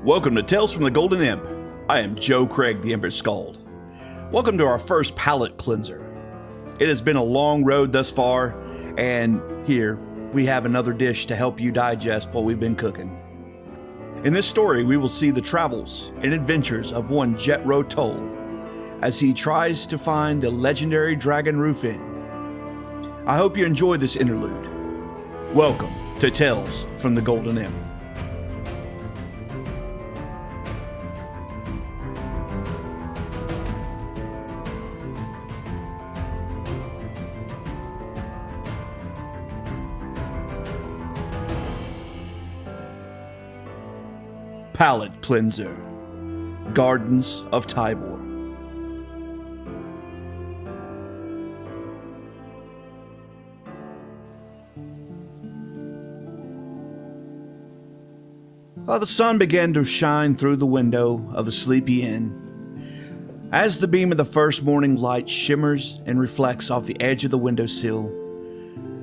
Welcome to Tales from the Golden Imp. I am Joe Craig, the Emperor's Scald. Welcome to our first palate cleanser. It has been a long road thus far, and here we have another dish to help you digest what we've been cooking. In this story, we will see the travels and adventures of one Jethro Tull as he tries to find the legendary Dragon Roof Inn. I hope you enjoy this interlude. Welcome to Tales from the Golden Imp. Pallet Cleanser, Gardens of Tibor. While the sun began to shine through the window of a sleepy inn, as the beam of the first morning light shimmers and reflects off the edge of the windowsill,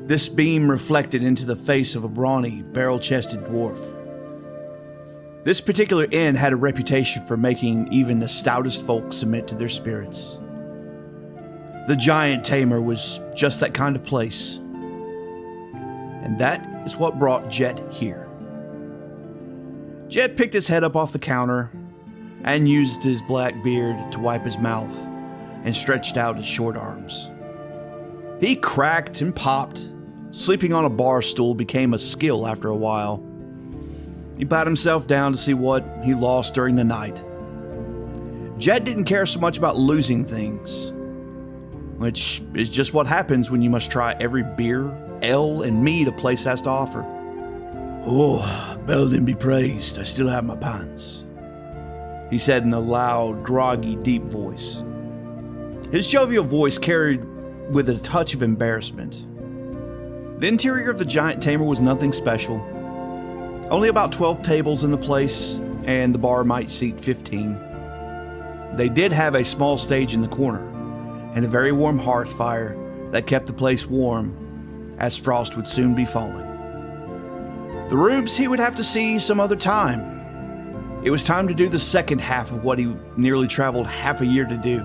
this beam reflected into the face of a brawny, barrel-chested dwarf. This particular inn had a reputation for making even the stoutest folk submit to their spirits. The giant Tamer was just that kind of place. And that is what brought Jet here. Jet picked his head up off the counter and used his black beard to wipe his mouth and stretched out his short arms. He cracked and popped. Sleeping on a bar stool became a skill after a while. He pat himself down to see what he lost during the night. Jet didn't care so much about losing things, which is just what happens when you must try every beer, ale, and mead a place has to offer. "Oh, Belden be praised, I still have my pants," he said in a loud, groggy, deep voice. His jovial voice carried with it a touch of embarrassment. The interior of the giant Tamer was nothing special. Only about 12 tables in the place, and the bar might seat 15. They did have a small stage in the corner, and a very warm hearth fire that kept the place warm, as frost would soon be falling. The rooms he would have to see some other time. It was time to do the second half of what he nearly traveled half a year to do.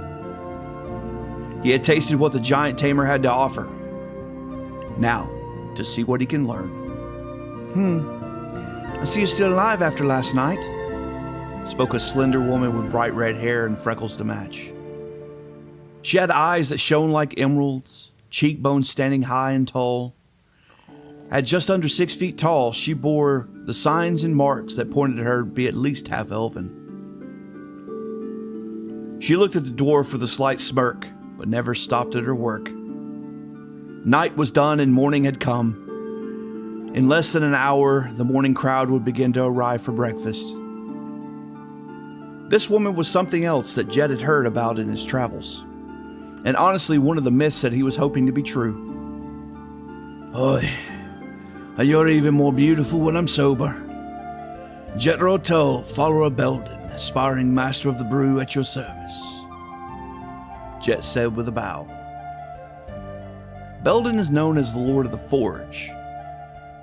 He had tasted what the giant Tamer had to offer. Now, to see what he can learn. "I see you're still alive after last night," spoke a slender woman with bright red hair and freckles to match. She had eyes that shone like emeralds, cheekbones standing high and tall. At just under 6 feet tall, she bore the signs and marks that pointed at her to be at least half elven. She looked at the dwarf with a slight smirk, but never stopped at her work. Night was done and morning had come. In less than an hour, the morning crowd would begin to arrive for breakfast. This woman was something else that Jet had heard about in his travels, and honestly one of the myths that he was hoping to be true. "Oi, you're even more beautiful when I'm sober. Jethro Tull, follower of Belden, aspiring master of the brew at your service," Jet said with a bow. Belden is known as the Lord of the Forge,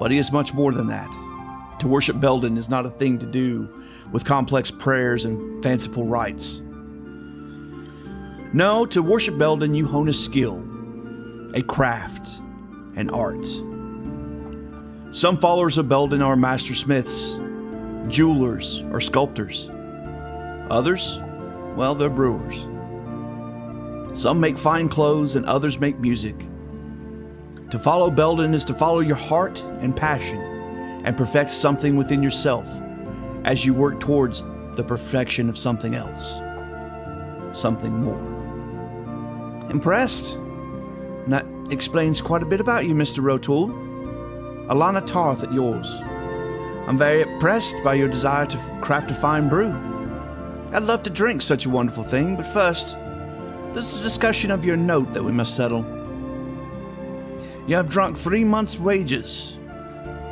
but he is much more than that. To worship Belden is not a thing to do with complex prayers and fanciful rites. No, to worship Belden you hone a skill, a craft, an art. Some followers of Belden are master smiths, jewelers, or sculptors. Others, well, they're brewers. Some make fine clothes and others make music. To follow Belden is to follow your heart and passion and perfect something within yourself as you work towards the perfection of something else, something more. Impressed? And that explains quite a bit about you, Mr. Rotul. Alura Tanth at yours. I'm very impressed by your desire to craft a fine brew. I'd love to drink such a wonderful thing, but first, there's a discussion of your note that we must settle. You have drunk 3 months' wages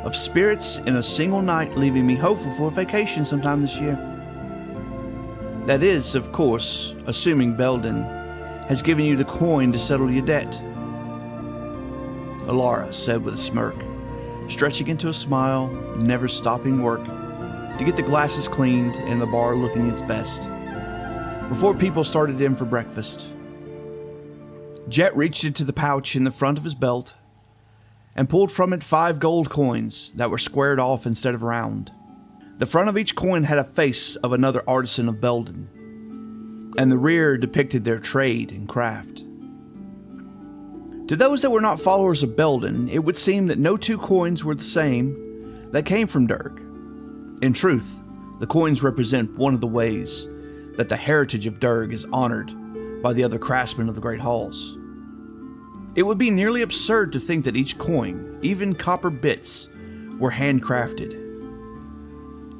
of spirits in a single night, leaving me hopeful for a vacation sometime this year. That is, of course, assuming Belden has given you the coin to settle your debt, Alura said with a smirk, stretching into a smile, never stopping work. to get the glasses cleaned and the bar looking its best before people started in for breakfast. Jet reached into the pouch in the front of his belt and pulled from it 5 gold coins that were squared off instead of round. The front of each coin had a face of another artisan of Belden, and the rear depicted their trade and craft. To those that were not followers of Belden, it would seem that no 2 coins were the same that came from Durg. In truth, the coins represent one of the ways that the heritage of Durg is honored by the other craftsmen of the Great Halls. It would be nearly absurd to think that each coin, even copper bits, were handcrafted.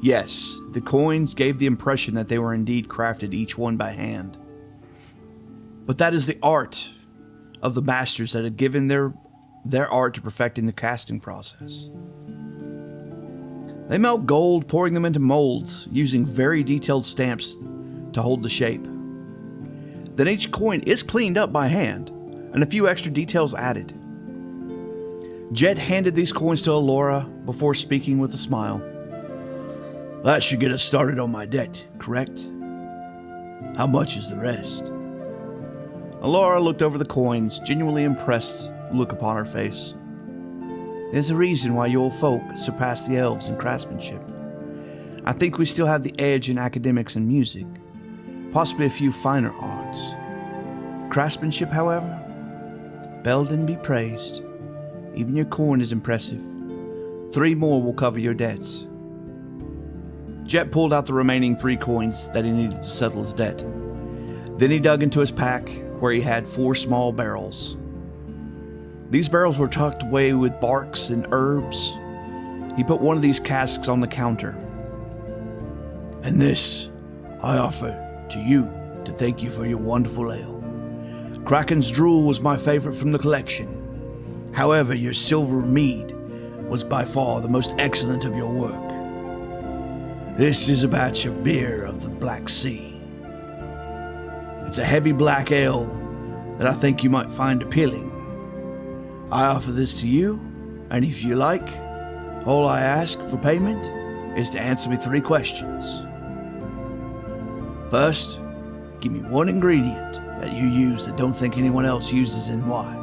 Yes, the coins gave the impression that they were indeed crafted each one by hand. But that is the art of the masters that had given their art to perfecting the casting process. They melt gold, pouring them into molds, using very detailed stamps to hold the shape. Then each coin is cleaned up by hand, and a few extra details added. Jet handed these coins to Alura before speaking with a smile. That should get us started on my debt, correct? How much is the rest? Alura looked over the coins, genuinely impressed look upon her face. There's a reason why your folk surpass the elves in craftsmanship. I think we still have the edge in academics and music, possibly a few finer arts. Craftsmanship, however, Belden be praised. Even your coin is impressive. 3 more will cover your debts. Jet pulled out the remaining 3 coins that he needed to settle his debt. Then he dug into his pack, where he had 4 small barrels. These barrels were tucked away with barks and herbs. He put one of these casks on the counter. And this I offer to you to thank you for your wonderful ale. Kraken's Drool was my favorite from the collection. However, your silver mead was by far the most excellent of your work. This is a batch of beer of the Black Sea. It's a heavy black ale that I think you might find appealing. I offer this to you, and if you like, all I ask for payment is to answer me 3 questions. First, give me 1 ingredient that you use that don't think anyone else uses and why.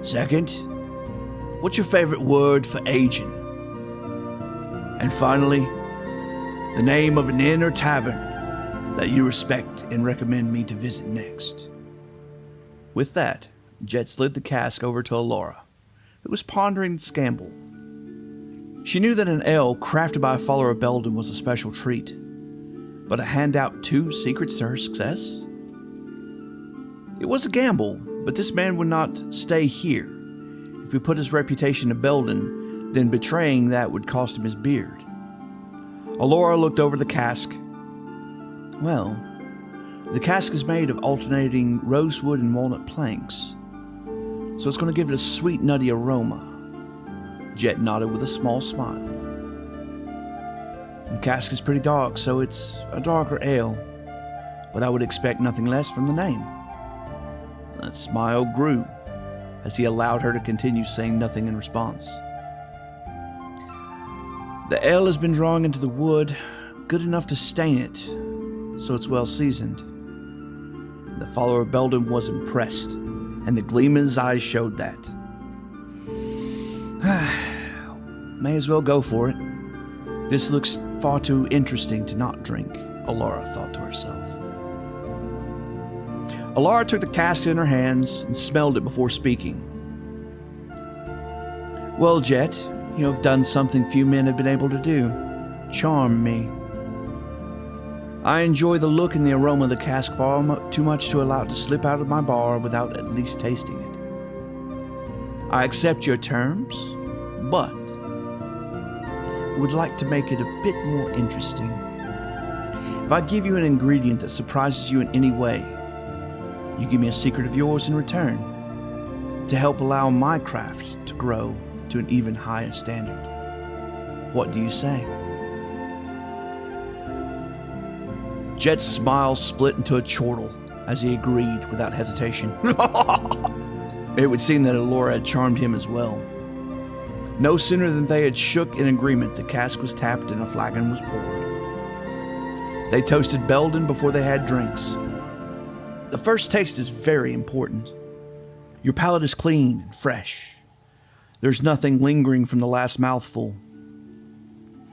Second, what's your favorite word for aging? And finally, the name of an inn or tavern that you respect and recommend me to visit next. With that, Jet slid the cask over to Alura, who was pondering the scamble. She knew that an ale crafted by a follower of Belden was a special treat, but to hand out 2 secrets to her success? It was a gamble, but this man would not stay here. If he put his reputation to Belden, then betraying that would cost him his beard. Alura looked over the cask. Well, the cask is made of alternating rosewood and walnut planks, so it's going to give it a sweet, nutty aroma. Jet nodded with a small smile. The cask is pretty dark, so it's a darker ale, but I would expect nothing less from the name. That smile grew as he allowed her to continue, saying nothing in response. The ale has been drawing into the wood, good enough to stain it, so it's well seasoned. The follower of Belden was impressed, and the gleam in his eyes showed that. May as well go for it. This looks far too interesting to not drink, Alura thought to herself. Alura took the cask in her hands and smelled it before speaking. Well, Jet, you have done something few men have been able to do. Charm me. I enjoy the look and the aroma of the cask far too much to allow it to slip out of my bar without at least tasting it. I accept your terms, but would like to make it a bit more interesting. If I give you an ingredient that surprises you in any way, you give me a secret of yours in return to help allow my craft to grow to an even higher standard. What do you say? Jet's smile split into a chortle as he agreed without hesitation. It would seem that Alura had charmed him as well. No sooner than they had shook in agreement, the cask was tapped and a flagon was poured. They toasted Belden before they had drinks. The first taste is very important. Your palate is clean and fresh. There's nothing lingering from the last mouthful.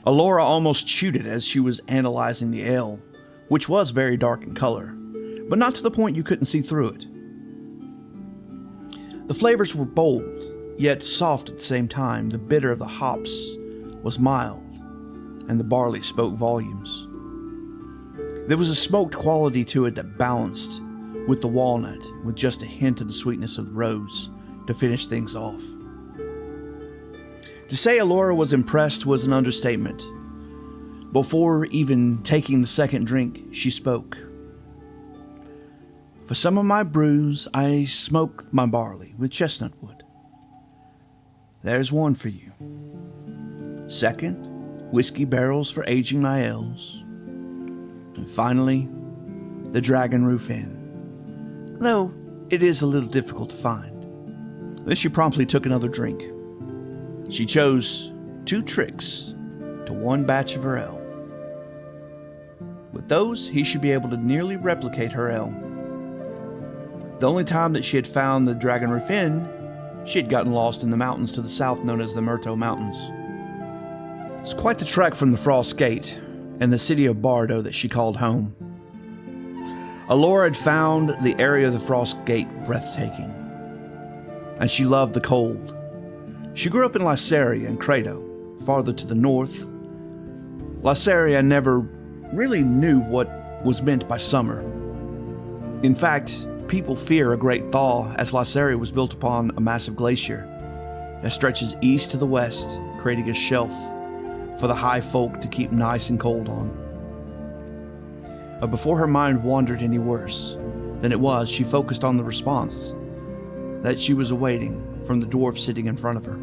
Alura almost chewed it as she was analyzing the ale, which was very dark in color, but not to the point you couldn't see through it. The flavors were bold, yet soft at the same time. The bitter of the hops was mild, and the barley spoke volumes. There was a smoked quality to it that balanced with the walnut, with just a hint of the sweetness of the rose to finish things off. To say Alura was impressed was an understatement. Before even taking the second drink, she spoke. For some of my brews, I smoke my barley with chestnut wood. There's one for you. Second, whiskey barrels for aging my ales. And finally, the Dragon Roof Inn. Though it is a little difficult to find. Then she promptly took another drink. She chose 2 tricks to 1 batch of her ale. With those, he should be able to nearly replicate her ale. The only time that she had found the Dragon Roof Inn, she had gotten lost in the mountains to the south known as the Murto Mountains. It's quite the trek from the Frost Gate and the city of Bardo that she called home. Alura had found the area of the Frost Gate breathtaking, and she loved the cold. She grew up in Ceri and Kredo, farther to the north. Ceri never really knew what was meant by summer. In fact, people fear a great thaw, as Ceri was built upon a massive glacier that stretches east to the west, creating a shelf for the high folk to keep nice and cold on. But before her mind wandered any worse than it was, she focused on the response that she was awaiting from the dwarf sitting in front of her.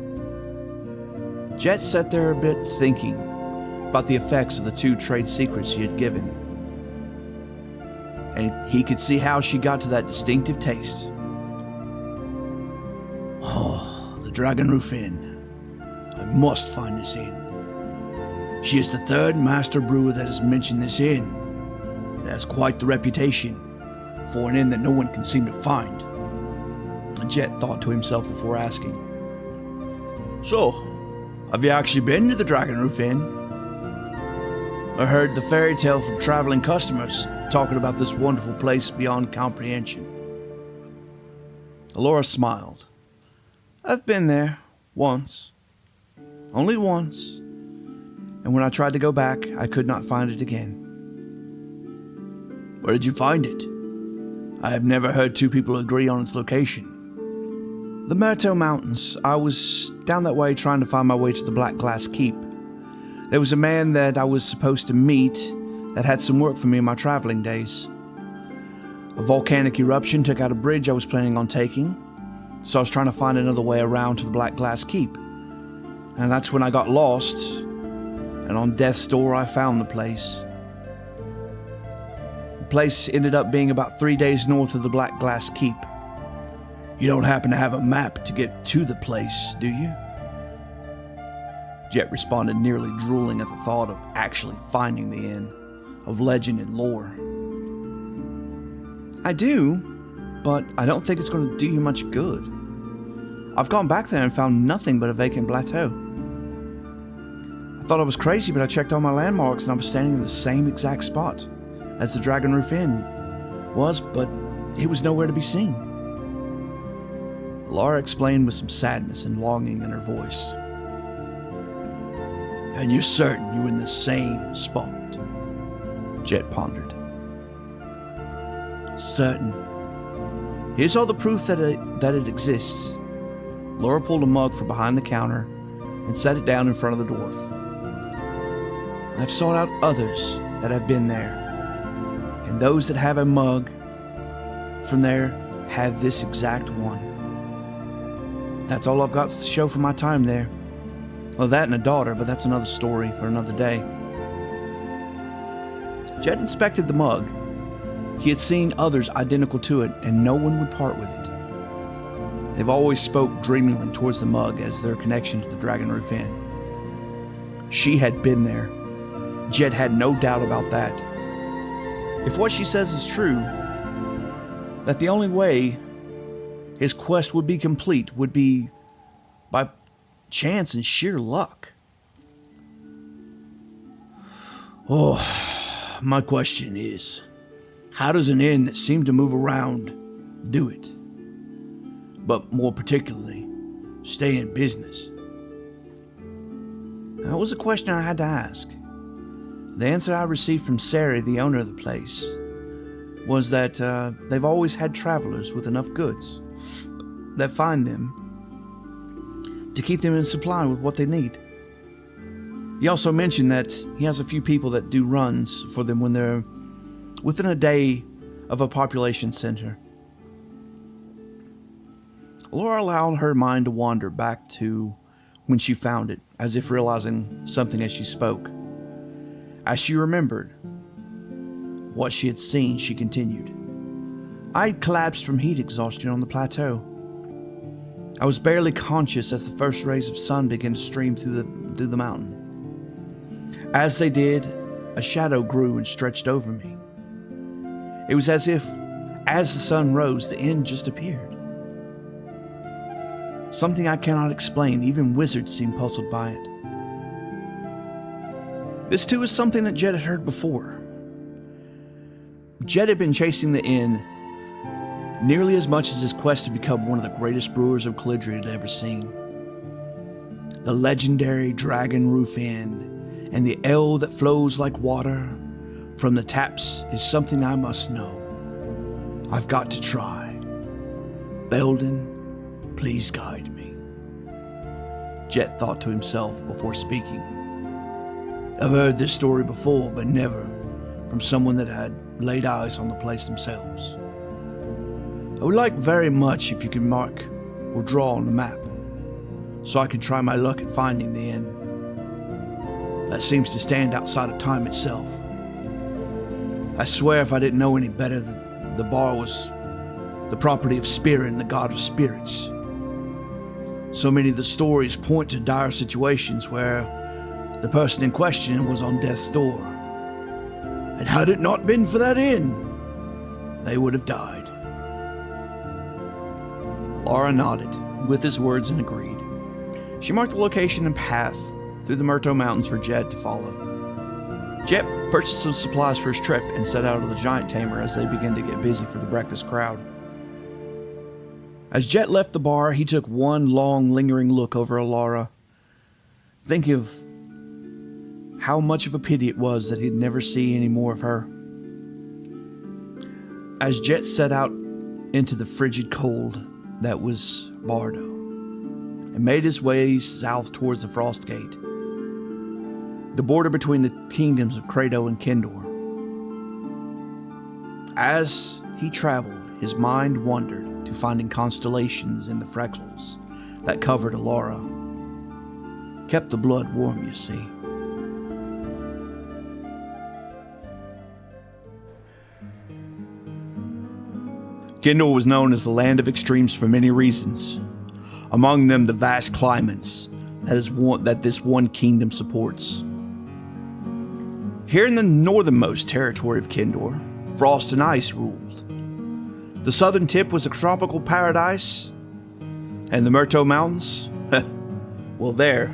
Jet sat there a bit thinking about the effects of the 2 trade secrets she had given. And he could see how she got to that distinctive taste. Oh, the Dragon Roof Inn. I must find this inn. She is the 3rd master brewer that has mentioned this inn. It has quite the reputation for an inn that no one can seem to find. Jet thought to himself before asking. So, have you actually been to the Dragon Roof Inn? I heard the fairy tale from traveling customers talking about this wonderful place beyond comprehension. Alura smiled. I've been there once. Only once. And when I tried to go back, I could not find it again. Where did you find it? I have never heard 2 people agree on its location. The Murto Mountains. I was down that way trying to find my way to the Black Glass Keep. There was a man that I was supposed to meet that had some work for me in my traveling days. A volcanic eruption took out a bridge I was planning on taking, so I was trying to find another way around to the Black Glass Keep. And that's when I got lost, and on death's door I found the place. The place ended up being about 3 days north of the Black Glass Keep. You don't happen to have a map to get to the place, do you? Jet responded, nearly drooling at the thought of actually finding the inn, of legend and lore. I do, but I don't think it's going to do you much good. I've gone back there and found nothing but a vacant plateau. I thought I was crazy, but I checked all my landmarks and I was standing in the same exact spot as the Dragon Roof Inn was, but it was nowhere to be seen. Laura explained with some sadness and longing in her voice. And you're certain you're in the same spot? Jet pondered. Certain. Here's all the proof that it exists. Laura pulled a mug from behind the counter and set it down in front of the dwarf. I've sought out others that have been there, and those that have a mug from there have this exact one. That's all I've got to show for my time there. Well, that and a daughter, but that's another story for another day. Jed inspected the mug. He had seen others identical to it, and no one would part with it. They've always spoke dreamingly towards the mug as their connection to the Dragon Roof Inn. She had been there. Jet had no doubt about that. If what she says is true, that the only way his quest would be complete would be by chance and sheer luck. Oh, my question is, how does an inn that seemed to move around do it? But more particularly, stay in business? That was a question I had to ask. The answer I received from Ceri, the owner of the place, was that they've always had travelers with enough goods that find them to keep them in supply with what they need. He also mentioned that he has a few people that do runs for them when they're within a day of a population center. Laura allowed her mind to wander back to when she found it, as if realizing something as she spoke. As she remembered what she had seen, she continued. I had collapsed from heat exhaustion on the plateau. I was barely conscious as the first rays of sun began to stream through the mountain. As they did, a shadow grew and stretched over me. It was as if, as the sun rose, the end just appeared. Something I cannot explain, even wizards seemed puzzled by it. This too is something that Jet had heard before. Jet had been chasing the inn nearly as much as his quest to become one of the greatest brewers of Caledria had ever seen. The legendary Dragon Roof Inn and the ale that flows like water from the taps is something I must know. I've got to try. Belden, please guide me. Jet thought to himself before speaking. I've heard this story before, but never from someone that had laid eyes on the place themselves. I would like very much if you can mark or draw on the map, so I can try my luck at finding the inn. That seems to stand outside of time itself. I swear if I didn't know any better that the bar was the property of Spirit, the god of spirits. So many of the stories point to dire situations where the person in question was on death's door. And had it not been for that inn, they would have died. Laura nodded with his words and agreed. She marked the location and path through the Murto Mountains for Jet to follow. Jet purchased some supplies for his trip and set out on the giant Tamer as they began to get busy for the breakfast crowd. As Jet left the bar, he took one long, lingering look over Laura, thinking of how much of a pity it was that he'd never see any more of her. As Jet set out into the frigid cold that was Bardo, and made his way south towards the Frost Gate, the border between the kingdoms of Kredo and Kendor. As he traveled, his mind wandered to finding constellations in the freckles that covered Alura. Kept the blood warm, you see. Kendor was known as the land of extremes for many reasons, among them the vast climates that this one kingdom supports. Here in the northernmost territory of Kendor, frost and ice ruled. The southern tip was a tropical paradise, and the Murto Mountains, well, there,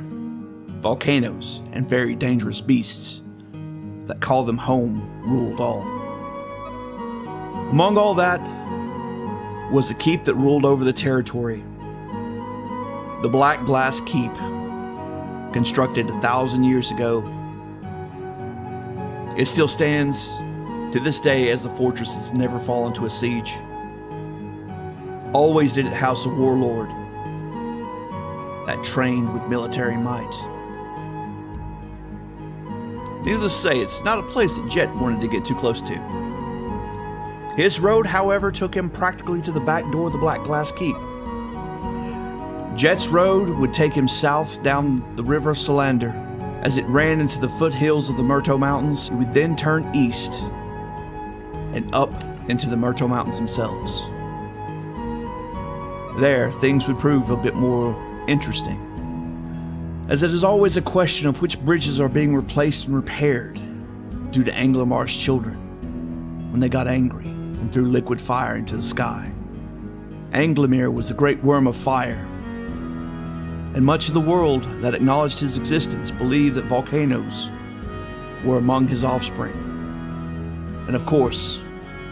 volcanoes and very dangerous beasts that call them home ruled all. Among all that was a keep that ruled over the territory. The Black Glass Keep, constructed 1,000 years ago. It still stands to this day as the fortress has never fallen to a siege. Always did it house a warlord that trained with military might. Needless to say, it's not a place that Jet wanted to get too close to. His road, however, took him practically to the back door of the Black Glass Keep. Jet's road would take him south down the river of Solander. As it ran into the foothills of the Murto Mountains, it would then turn east and up into the Murto Mountains themselves. There, things would prove a bit more interesting, as it is always a question of which bridges are being replaced and repaired due to Anglomar's children when they got angry and threw liquid fire into the sky. Anglomir was the great worm of fire, and much of the world that acknowledged his existence believed that volcanoes were among his offspring. And of course,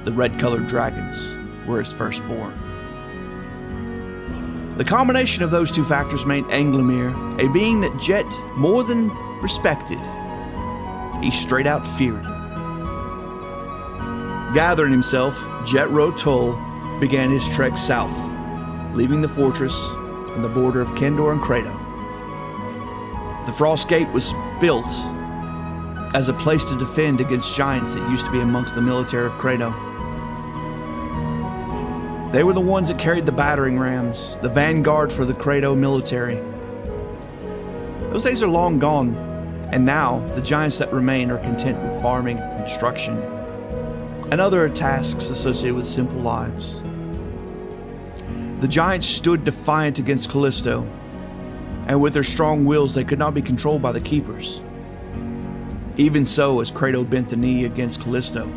the red-colored dragons were his firstborn. The combination of those two factors made Anglomir a being that Jet more than respected. He straight out feared him. Gathering himself, Jet Rotul began his trek south, leaving the fortress on the border of Kendor and Kredo. The Frost Gate was built as a place to defend against giants that used to be amongst the military of Kredo. They were the ones that carried the battering rams, the vanguard for the Kredo military. Those days are long gone, and now the giants that remain are content with farming, construction, and other tasks associated with simple lives. The giants stood defiant against Callisto, and with their strong wills they could not be controlled by the keepers. Even so, as Kredo bent the knee against Callisto,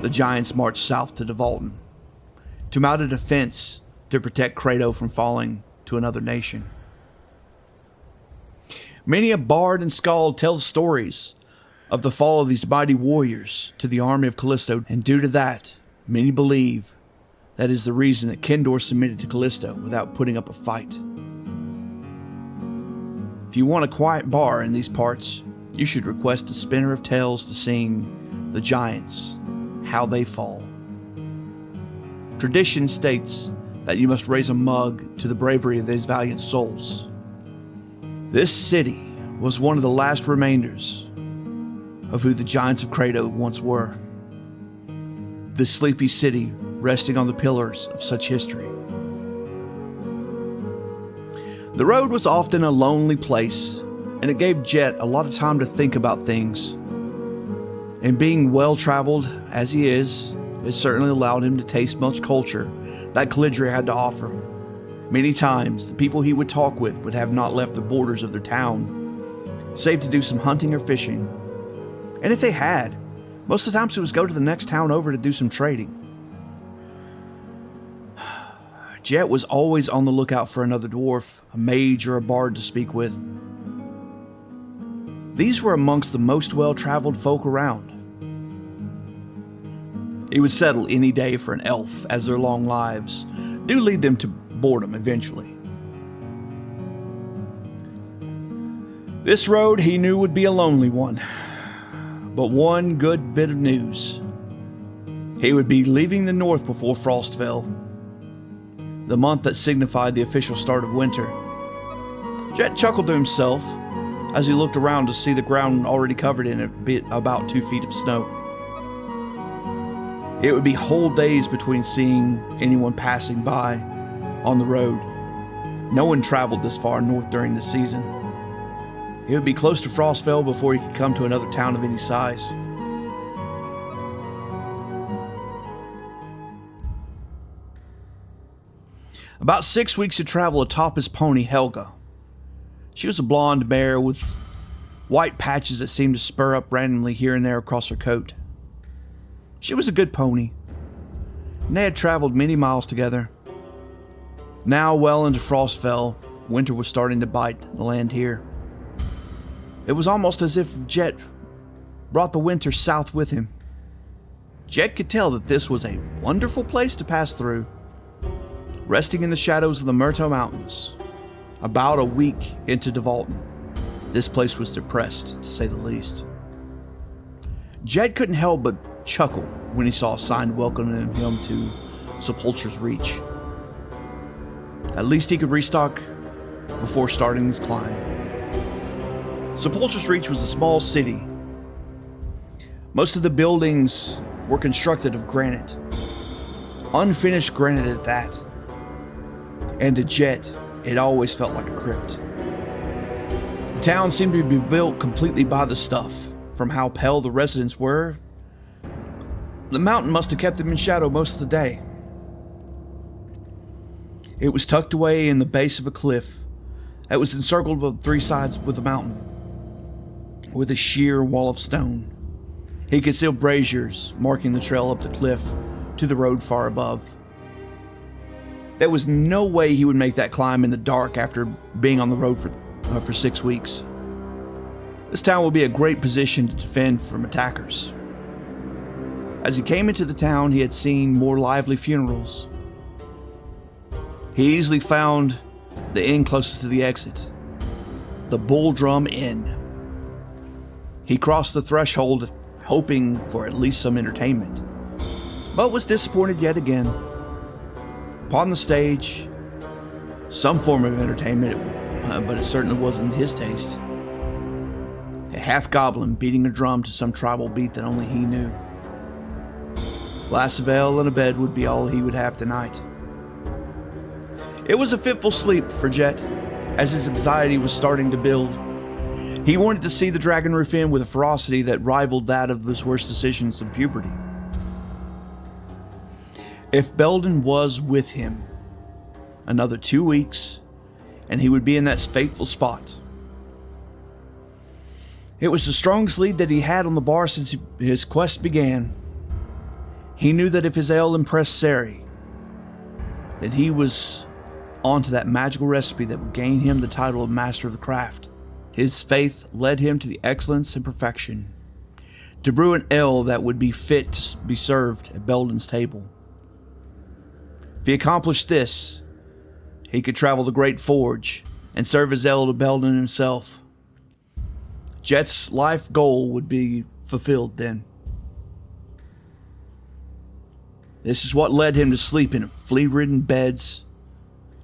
the giants marched south to Devalton to mount a defense to protect Kredo from falling to another nation. Many a bard and skald tell stories of the fall of these mighty warriors to the army of Callisto, and due to that, many believe that is the reason that Kendor submitted to Callisto without putting up a fight. If you want a quiet bar in these parts, you should request a spinner of tales to sing the giants, how they fall. Tradition states that you must raise a mug to the bravery of these valiant souls. This city was one of the last remainders of who the giants of Kredo once were. This sleepy city resting on the pillars of such history. The road was often a lonely place, and it gave Jet a lot of time to think about things. And being well-traveled as he is, it certainly allowed him to taste much culture that Calidria had to offer. Many times, the people he would talk with would have not left the borders of their town, save to do some hunting or fishing. And if they had, most of the times it was go to the next town over to do some trading. Jet was always on the lookout for another dwarf, a mage, or a bard to speak with. These were amongst the most well-traveled folk around. He would settle any day for an elf, as their long lives do lead them to boredom eventually. This road he knew would be a lonely one, but one good bit of news. He would be leaving the north before frost fell, the month that signified the official start of winter. Jet chuckled to himself as he looked around to see the ground already covered in about 2 feet of snow. It would be whole days between seeing anyone passing by on the road. No one traveled this far north during the season. It would be close to Frostfell before he could come to another town of any size. About 6 weeks of travel atop his pony, Helga. She was a blonde mare with white patches that seemed to spur up randomly here and there across her coat. She was a good pony, and they had traveled many miles together. Now, well into Frostfell, winter was starting to bite the land here. It was almost as if Jet brought the winter south with him. Jet could tell that this was a wonderful place to pass through, resting in the shadows of the Murto Mountains. About a week into Devalton, this place was depressed, to say the least. Jet couldn't help but chuckle when he saw a sign welcoming him to Sepulchers Reach. At least he could restock before starting his climb. Sepulchers Reach was a small city. Most of the buildings were constructed of granite. Unfinished granite at that. And to Jet, it always felt like a crypt. The town seemed to be built completely by the stuff. From how pale the residents were, the mountain must have kept them in shadow most of the day. It was tucked away in the base of a cliff that was encircled on 3 sides with a mountain, with a sheer wall of stone. He could see braziers marking the trail up the cliff to the road far above. There was no way he would make that climb in the dark after being on the road for 6 weeks. This town would be a great position to defend from attackers. As he came into the town, he had seen more lively funerals. He easily found the inn closest to the exit, the Bull Drum Inn. He crossed the threshold, hoping for at least some entertainment, but was disappointed yet again. Upon the stage, some form of entertainment, but it certainly wasn't his taste. A half-goblin beating a drum to some tribal beat that only he knew. A glass of ale and a bed would be all he would have tonight. It was a fitful sleep for Jet, as his anxiety was starting to build. He wanted to see the Dragon Roof Inn with a ferocity that rivaled that of his worst decisions in puberty. If Belden was with him, another 2 weeks, and he would be in that fateful spot. It was the strongest lead that he had on the bar since his quest began. He knew that if his ale impressed Ceri, that he was onto that magical recipe that would gain him the title of Master of the Craft. His faith led him to the excellence and perfection, to brew an ale that would be fit to be served at Belden's table. If he accomplished this, he could travel the Great Forge and serve his ale to Belden himself. Jet's life goal would be fulfilled then. This is what led him to sleep in flea-ridden beds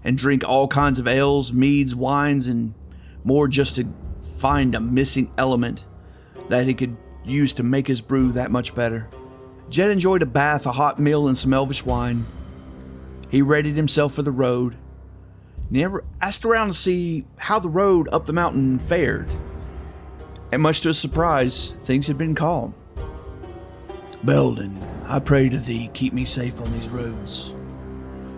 and drink all kinds of ales, meads, wines, and more just to find a missing element that he could use to make his brew that much better. Jet enjoyed a bath, a hot meal, and some elvish wine. He readied himself for the road. He never asked around to see how the road up the mountain fared. And much to his surprise, things had been calm. Belden, I pray to thee, keep me safe on these roads.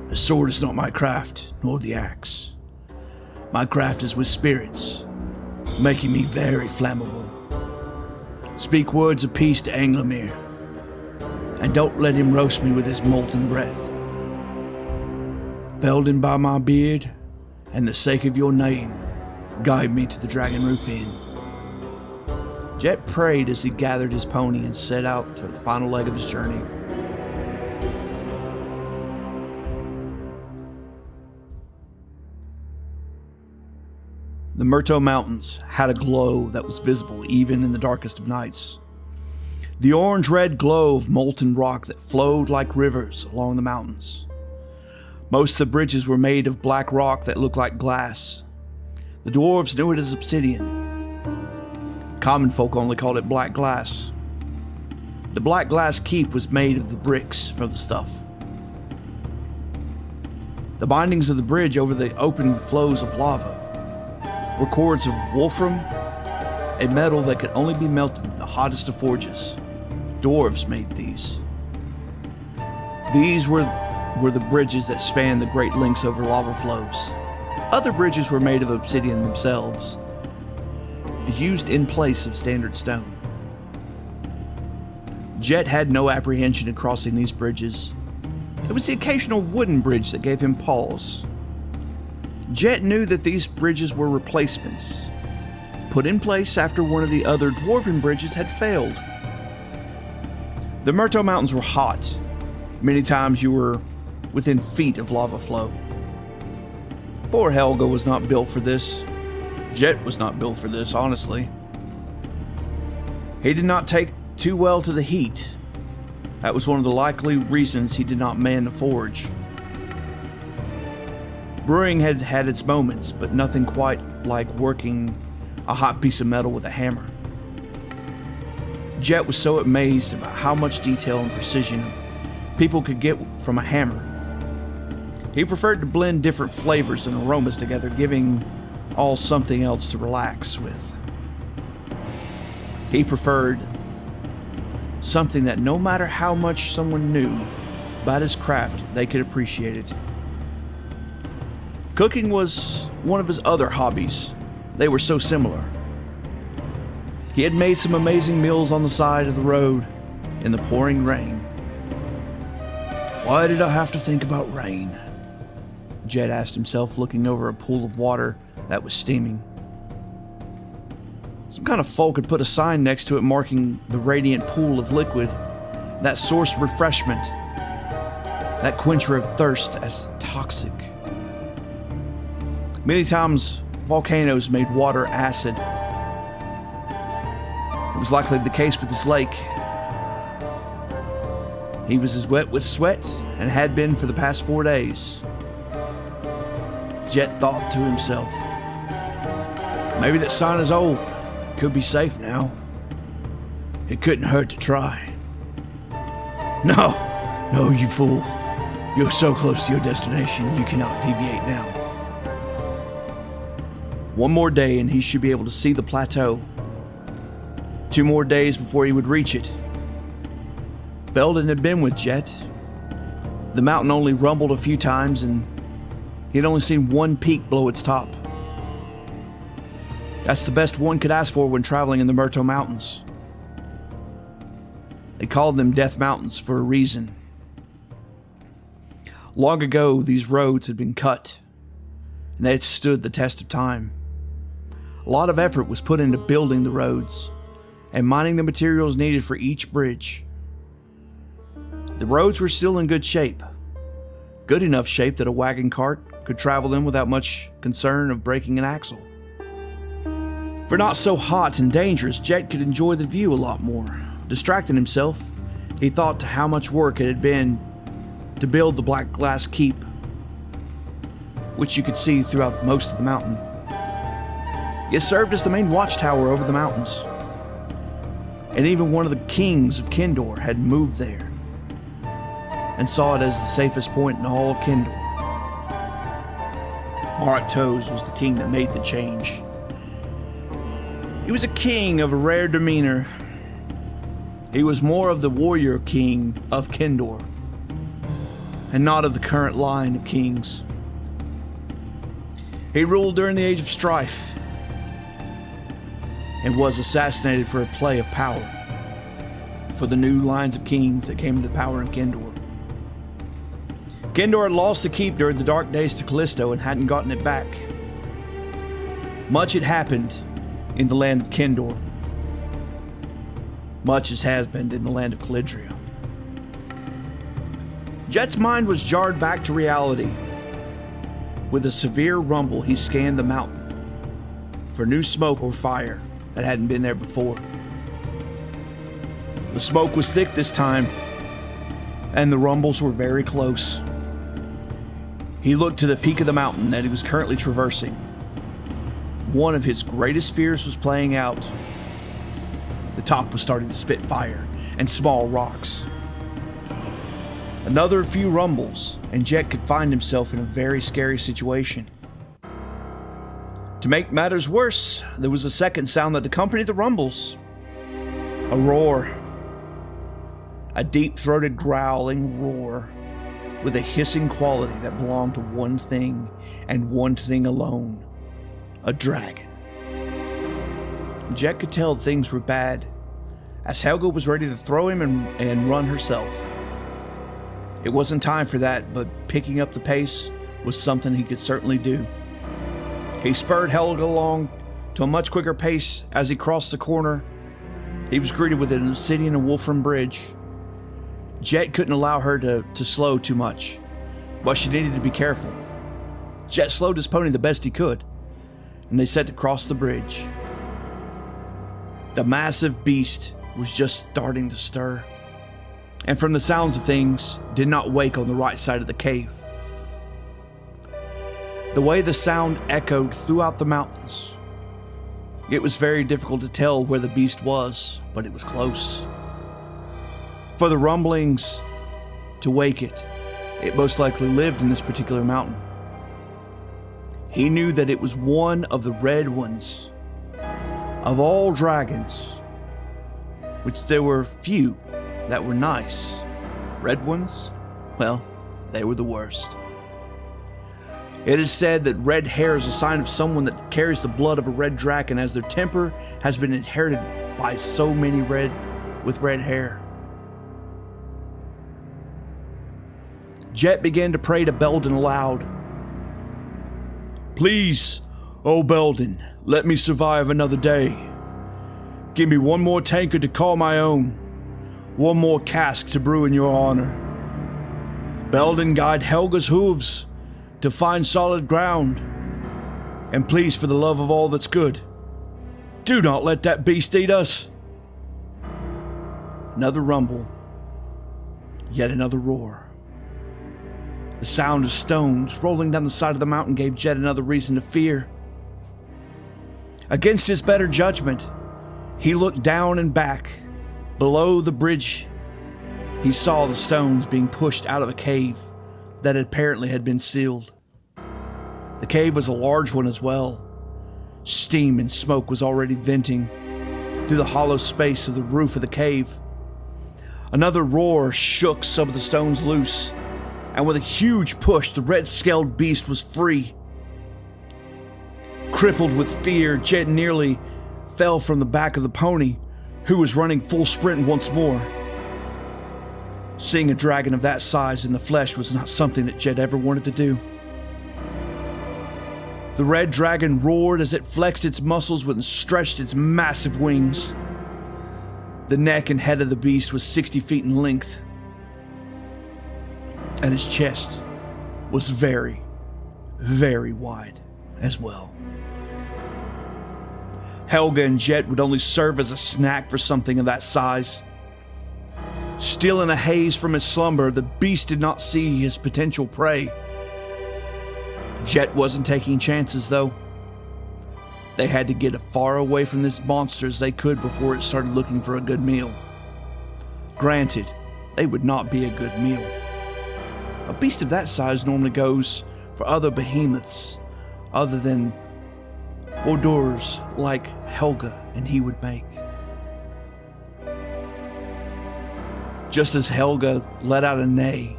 The sword is not my craft, nor the axe. My craft is with spirits, making me very flammable. Speak words of peace to Anglemere, and don't let him roast me with his molten breath. Belden, by my beard, and the sake of your name, guide me to the Dragon Roof Inn. Jet prayed as he gathered his pony and set out for the final leg of his journey. The Murto Mountains had a glow that was visible even in the darkest of nights. The orange-red glow of molten rock that flowed like rivers along the mountains. Most of the bridges were made of black rock that looked like glass. The dwarves knew it as obsidian. Common folk only called it black glass. The black glass keep was made of the bricks from the stuff. The bindings of the bridge over the open flows of lava were cords of wolfram, a metal that could only be melted in the hottest of forges. Dwarves made these. These were the bridges that spanned the great links over lava flows. Other bridges were made of obsidian themselves, used in place of standard stone. Jet had no apprehension in crossing these bridges. It was the occasional wooden bridge that gave him pause. Jet knew that these bridges were replacements, put in place after one of the other dwarven bridges had failed. The Murto Mountains were hot. Many times you were within feet of lava flow. Poor Helga was not built for this. Jet was not built for this, honestly. He did not take too well to the heat. That was one of the likely reasons he did not man the forge. Brewing had had its moments, but nothing quite like working a hot piece of metal with a hammer. Jet was so amazed about how much detail and precision people could get from a hammer. He preferred to blend different flavors and aromas together, giving all something else to relax with. He preferred something that no matter how much someone knew about his craft, they could appreciate it. Cooking was one of his other hobbies. They were so similar. He had made some amazing meals on the side of the road in the pouring rain. Why did I have to think about rain? Jed asked himself, looking over a pool of water that was steaming. Some kind of folk had put a sign next to it marking the radiant pool of liquid, that source of refreshment, that quencher of thirst, as toxic. Many times, volcanoes made water acid. It was likely the case with this lake. He was as wet with sweat and had been for the past 4 days. Jet thought to himself, maybe that sign is old. It could be safe now. It couldn't hurt to try. No, you fool. You're so close to your destination, you cannot deviate now. One more day and he should be able to see the plateau. 2 more days before he would reach it. Belden had been with Jet. The mountain only rumbled a few times and he had only seen one peak below its top. That's the best one could ask for when traveling in the Murto Mountains. They called them Death Mountains for a reason. Long ago, these roads had been cut, and they had stood the test of time. A lot of effort was put into building the roads and mining the materials needed for each bridge. The roads were still in good shape. Good enough shape that a wagon cart could travel them without much concern of breaking an axle. For not so hot and dangerous, Jet could enjoy the view a lot more. Distracting himself, he thought to how much work it had been to build the black glass keep, which you could see throughout most of the mountain. It served as the main watchtower over the mountains, and even one of the kings of Kendor had moved there and saw it as the safest point in all of Kendor. Marak Toes was the king that made the change. He was a king of a rare demeanor. He was more of the warrior king of Kendor, and not of the current line of kings. He ruled during the Age of Strife, and was assassinated for a play of power for the new lines of kings that came into power in Kendor. Kendor had lost the keep during the dark days to Callisto and hadn't gotten it back. Much had happened in the land of Kendor. Much as has been in the land of Calidria. Jet's mind was jarred back to reality. With a severe rumble, he scanned the mountain for new smoke or fire that hadn't been there before. The smoke was thick this time, and the rumbles were very close. He looked to the peak of the mountain that he was currently traversing. One of his greatest fears was playing out. The top was starting to spit fire and small rocks. Another few rumbles, and Jet could find himself in a very scary situation. To make matters worse, there was a second sound that accompanied the rumbles. A roar. A deep-throated growling roar with a hissing quality that belonged to one thing and one thing alone. A dragon. Jet could tell things were bad, as Helga was ready to throw him and run herself. It wasn't time for that, but picking up the pace was something he could certainly do. He spurred Helga along to a much quicker pace. As he crossed the corner, he was greeted with an obsidian and wolfram bridge. Jet couldn't allow her to slow too much, but she needed to be careful. Jet slowed his pony the best he could, and they set to cross the bridge. The massive beast was just starting to stir, and from the sounds of things, did not wake on the right side of the cave. The way the sound echoed throughout the mountains, it was very difficult to tell where the beast was, but it was close. For the rumblings to wake it, it most likely lived in this particular mountain. He knew that it was one of the red ones. Of all dragons, which there were few that were nice, red ones, well, they were the worst. It is said that red hair is a sign of someone that carries the blood of a red dragon, as their temper has been inherited by so many with red hair. Jet began to pray to Belden aloud. Please, oh Belden, let me survive another day. Give me one more tankard to call my own, one more cask to brew in your honor. Belden, guide Helga's hooves to find solid ground, and please, for the love of all that's good, do not let that beast eat us. Another rumble, yet another roar. The sound of stones rolling down the side of the mountain gave Jet another reason to fear. Against his better judgment, he looked down and back. Below the bridge, he saw the stones being pushed out of a cave that apparently had been sealed. The cave was a large one as well. Steam and smoke was already venting through the hollow space of the roof of the cave. Another roar shook some of the stones loose, and with a huge push, the red-scaled beast was free. Crippled with fear, Jet nearly fell from the back of the pony, who was running full sprint once more. Seeing a dragon of that size in the flesh was not something that Jet ever wanted to do. The red dragon roared as it flexed its muscles and stretched its massive wings. The neck and head of the beast was 60 feet in length, and his chest was very, very wide as well. Helga and Jet would only serve as a snack for something of that size. Still in a haze from his slumber, the beast did not see his potential prey. Jet wasn't taking chances, though. They had to get as far away from this monster as they could before it started looking for a good meal. Granted, they would not be a good meal. A beast of that size normally goes for other behemoths other than hors d'oeuvres like Helga and he would make. Just as Helga let out a neigh,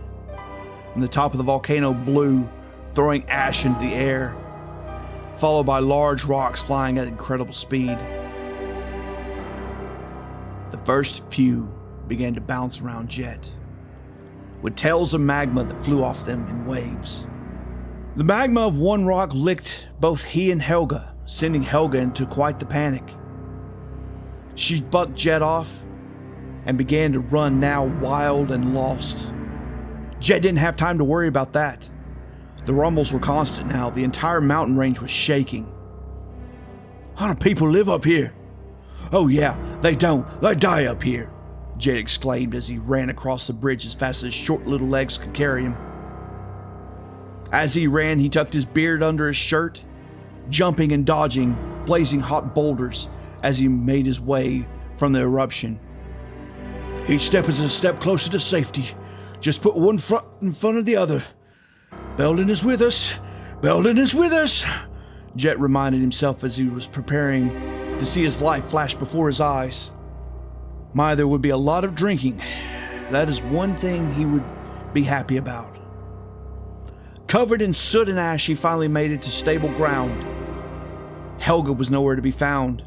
and the top of the volcano blew, throwing ash into the air, followed by large rocks flying at incredible speed. The first few began to bounce around Jet, with tails of magma that flew off them in waves. The magma of one rock licked both he and Helga, sending Helga into quite the panic. She bucked Jet off and began to run, now wild and lost. Jet didn't have time to worry about that. The rumbles were constant now. The entire mountain range was shaking. How do people live up here? Oh yeah, they don't. They die up here, Jet exclaimed as he ran across the bridge as fast as his short little legs could carry him. As he ran, he tucked his beard under his shirt, jumping and dodging blazing hot boulders as he made his way from the eruption. Each step is a step closer to safety. Just put one foot in front of the other. Belden is with us. Belden is with us, Jet reminded himself as he was preparing to see his life flash before his eyes. My, there would be a lot of drinking. That is one thing he would be happy about. Covered in soot and ash, he finally made it to stable ground. Helga was nowhere to be found.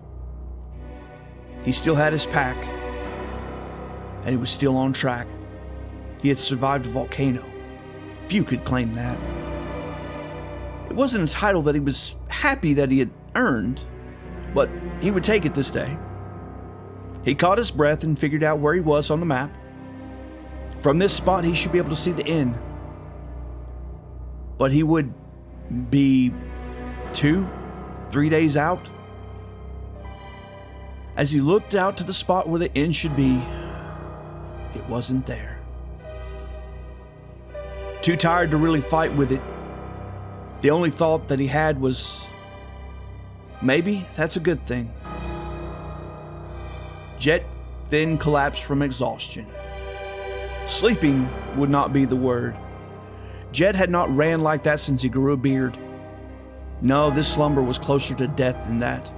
He still had his pack, and he was still on track. He had survived a volcano. Few could claim that. It wasn't a title that he was happy that he had earned, but he would take it this day. He caught his breath and figured out where he was on the map. From this spot, he should be able to see the inn. But he would be 2-3 days out. As he looked out to the spot where the inn should be, it wasn't there. Too tired to really fight with it, the only thought that he had was, maybe that's a good thing. Jet then collapsed from exhaustion. Sleeping would not be the word. Jet had not ran like that since he grew a beard. No, this slumber was closer to death than that.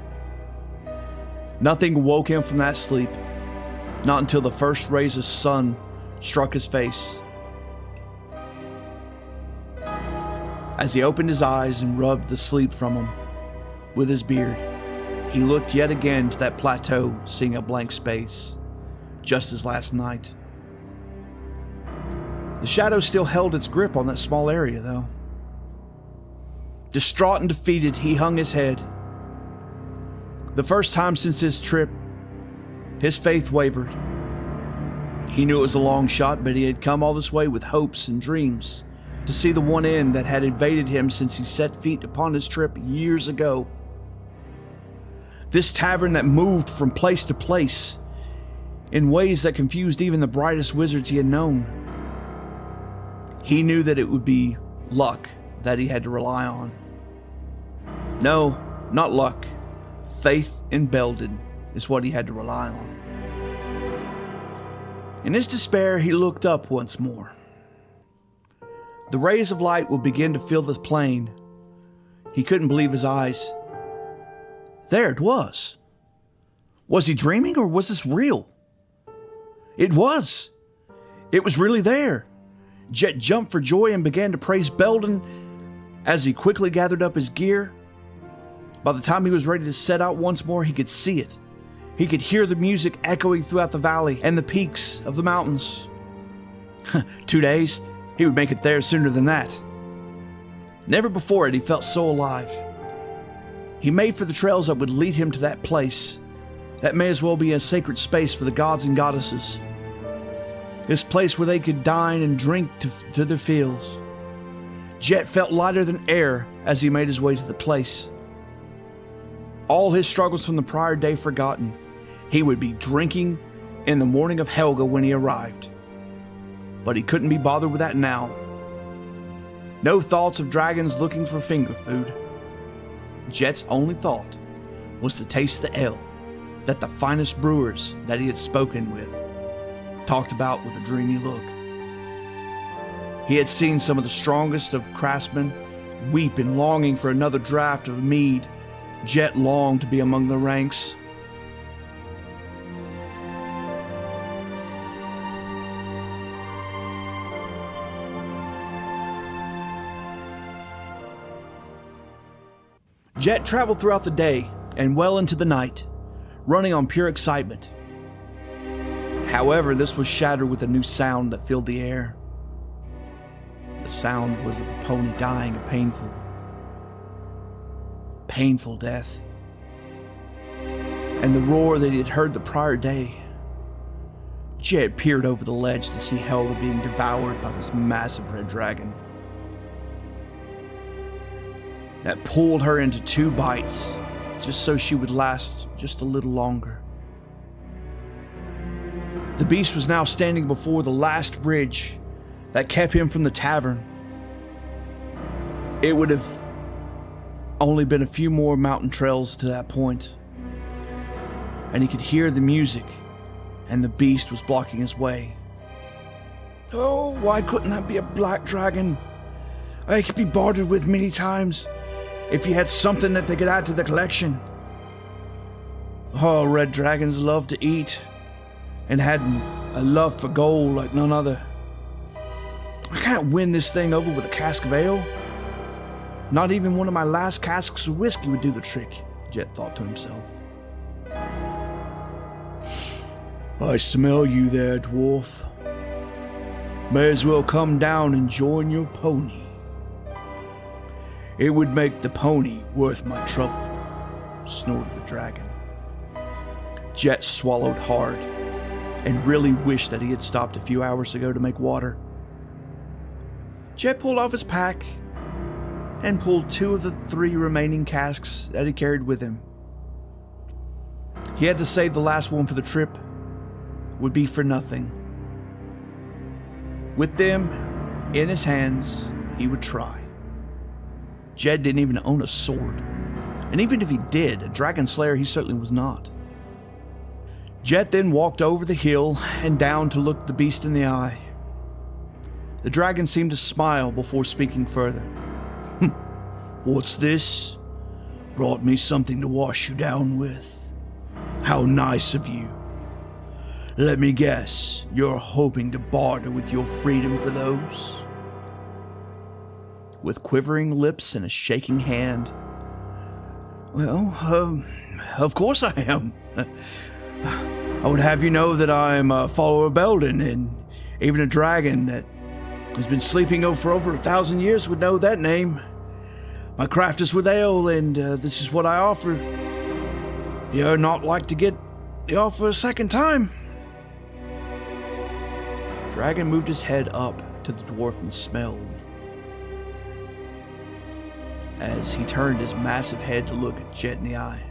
Nothing woke him from that sleep, not until the first rays of sun struck his face. As he opened his eyes and rubbed the sleep from them with his beard, he looked yet again to that plateau, seeing a blank space, just as last night. The shadow still held its grip on that small area, though. Distraught and defeated, he hung his head. The first time since his trip, his faith wavered. He knew it was a long shot, but he had come all this way with hopes and dreams to see the one end that had evaded him since he set feet upon his trip years ago. This tavern that moved from place to place in ways that confused even the brightest wizards he had known. He knew that it would be luck that he had to rely on. No, not luck. Faith in Belden is what he had to rely on. In his despair, he looked up once more. The rays of light would begin to fill the plain. He couldn't believe his eyes. There it was. Was he dreaming, or was this real? It was. It was really there. Jet jumped for joy and began to praise Belden as he quickly gathered up his gear. By the time he was ready to set out once more, he could see it. He could hear the music echoing throughout the valley and the peaks of the mountains. 2 days, he would make it there sooner than that. Never before had he felt so alive. He made for the trails that would lead him to that place. That may as well be a sacred space for the gods and goddesses. This place where they could dine and drink to their fields. Jet felt lighter than air as he made his way to the place. All his struggles from the prior day forgotten, he would be drinking in the morning of Helga when he arrived. But he couldn't be bothered with that now. No thoughts of dragons looking for finger food. Jet's only thought was to taste the ale that the finest brewers that he had spoken with talked about with a dreamy look. He had seen some of the strongest of craftsmen weep in longing for another draught of mead. Jet longed to be among the ranks. Jet traveled throughout the day and well into the night, running on pure excitement. However, this was shattered with a new sound that filled the air. The sound was of a pony dying a painful death. And the roar that he had heard the prior day. Jet peered over the ledge to see Helga being devoured by this massive red dragon that pulled her into 2 bites just so she would last just a little longer. The beast was now standing before the last bridge that kept him from the tavern. It would have only been a few more mountain trails to that point, and he could hear the music, and the beast was blocking his way. Oh, why couldn't that be a black dragon? I could be bartered with many times if he had something that they could add to the collection. Oh, red dragons love to eat, and had a love for gold like none other. I can't win this thing over with a cask of ale. Not even one of my last casks of whiskey would do the trick, Jet thought to himself. I smell you there, dwarf. May as well come down and join your pony. It would make the pony worth my trouble, snorted the dragon. Jet swallowed hard and really wished that he had stopped a few hours ago to make water. Jet pulled off his pack and pulled 2 of the 3 remaining casks that he carried with him. He had to save the last one for the trip. Would be for nothing. With them in his hands, he would try. Jet didn't even own a sword, and even if he did, a dragon slayer he certainly was not. Jet then walked over the hill and down to look the beast in the eye. The dragon seemed to smile before speaking further. What's this? Brought me something to wash you down with. How nice of you. Let me guess, you're hoping to barter with your freedom for those? with quivering lips and a shaking hand. Well, of course I am. I would have you know that I am a follower of Belden, and even a dragon that has been sleeping for over 1,000 years would know that name. My craft is with ale, and this is what I offer. You're not like to get the offer a second time. Dragon moved his head up to the dwarf and smelled. As he turned his massive head to look at Jet in the eye.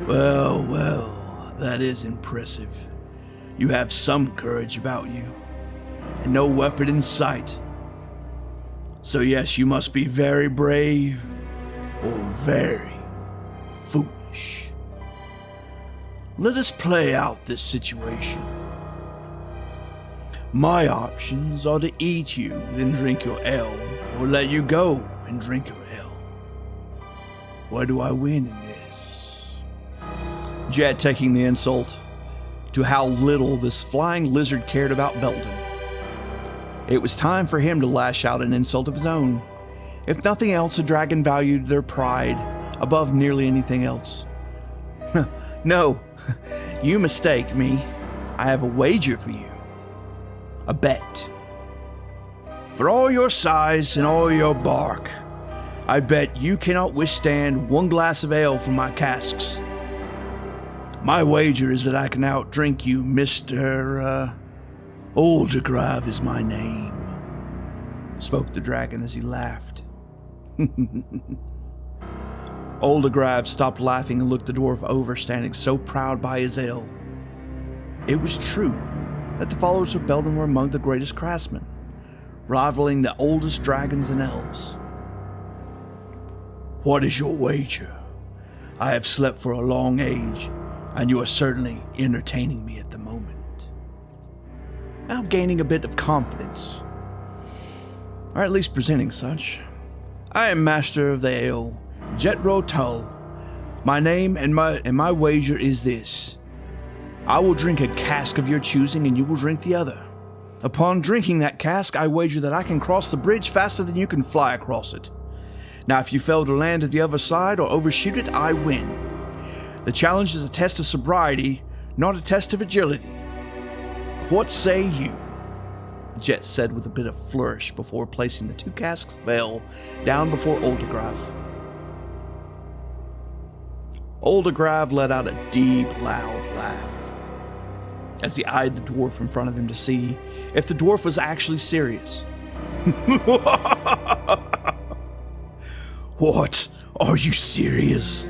Well, that is impressive. You have some courage about you, and no weapon in sight. So yes, you must be very brave, or very foolish. Let us play out this situation. My options are to eat you, then drink your ale, or let you go and drink your ale. Where do I win in this? Jet taking the insult to how little this flying lizard cared about Belden. It was time for him to lash out an insult of his own. If nothing else, the dragon valued their pride above nearly anything else. No, you mistake me. I have a wager for you. A bet. For all your size and all your bark, I bet you cannot withstand one glass of ale from my casks. My wager is that I can outdrink you, Mr. Oldigrave is my name, spoke the dragon as he laughed. Oldigrave stopped laughing and looked the dwarf over, standing so proud by his ale. It was true that the followers of Belden were among the greatest craftsmen, rivaling the oldest dragons and elves. What is your wager? I have slept for a long age, and you are certainly entertaining me at the moment. Now gaining a bit of confidence, or at least presenting such. I am master of the ale, Jetro Tull. My name and my wager is this. I will drink a cask of your choosing, and you will drink the other. Upon drinking that cask, I wager that I can cross the bridge faster than you can fly across it. Now, if you fail to land at the other side or overshoot it, I win. The challenge is a test of sobriety, not a test of agility. What say you? Jet said with a bit of flourish before placing the 2 casks of ale down before Oldigrave. Oldigrave let out a deep, loud laugh as he eyed the dwarf in front of him to see if the dwarf was actually serious. What? Are you serious?